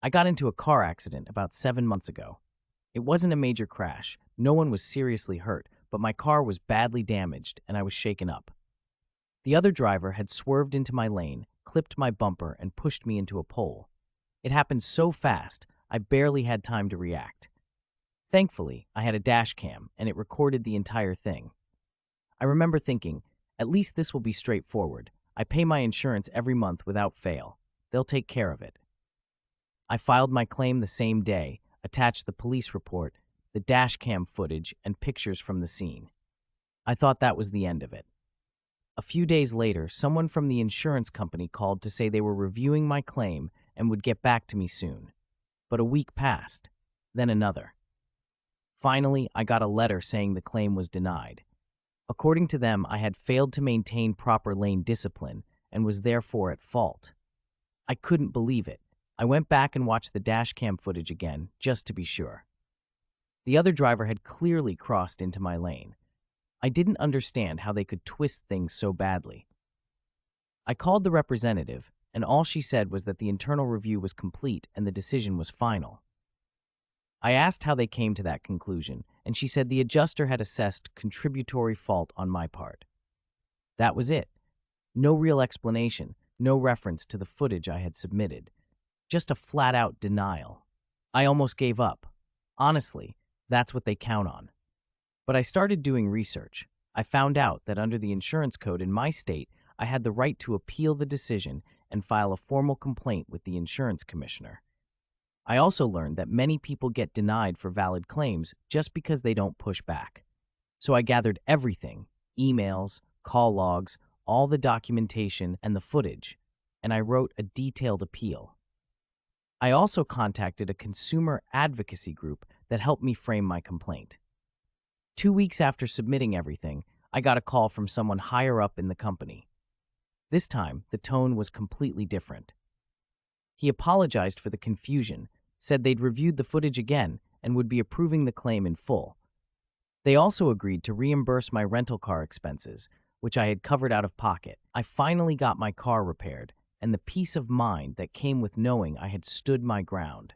I got into a car accident about 7 months ago. It wasn't a major crash. No one was seriously hurt, but my car was badly damaged and I was shaken up. The other driver had swerved into my lane, clipped my bumper, and pushed me into a pole. It happened so fast, I barely had time to react. Thankfully, I had a dash cam and it recorded the entire thing. I remember thinking, at least this will be straightforward. I pay my insurance every month without fail. They'll take care of it. I filed my claim the same day, attached the police report, the dash cam footage, and pictures from the scene. I thought that was the end of it. A few days later, someone from the insurance company called to say they were reviewing my claim and would get back to me soon. But a week passed, then another. Finally, I got a letter saying the claim was denied. According to them, I had failed to maintain proper lane discipline and was therefore at fault. I couldn't believe it. I went back and watched the dash cam footage again, just to be sure. The other driver had clearly crossed into my lane. I didn't understand how they could twist things so badly. I called the representative, and all she said was that the internal review was complete and the decision was final. I asked how they came to that conclusion, and she said the adjuster had assessed contributory fault on my part. That was it. No real explanation, no reference to the footage I had submitted. Just a flat-out denial. I almost gave up. Honestly, that's what they count on. But I started doing research. I found out that under the insurance code in my state, I had the right to appeal the decision and file a formal complaint with the insurance commissioner. I also learned that many people get denied for valid claims just because they don't push back. So I gathered everything, emails, call logs, all the documentation, and the footage, and I wrote a detailed appeal. I also contacted a consumer advocacy group that helped me frame my complaint. 2 weeks after submitting everything, I got a call from someone higher up in the company. This time, the tone was completely different. He apologized for the confusion, said they'd reviewed the footage again and would be approving the claim in full. They also agreed to reimburse my rental car expenses, which I had covered out of pocket. I finally got my car repaired, and the peace of mind that came with knowing I had stood my ground.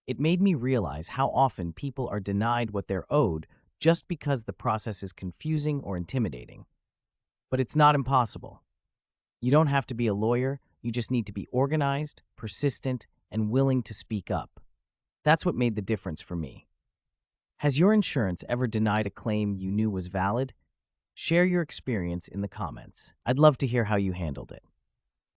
It made me realize how often people are denied what they're owed just because the process is confusing or intimidating. But it's not impossible. You don't have to be a lawyer, you just need to be organized, persistent, and willing to speak up. That's what made the difference for me. Has your insurance ever denied a claim you knew was valid? Share your experience in the comments. I'd love to hear how you handled it.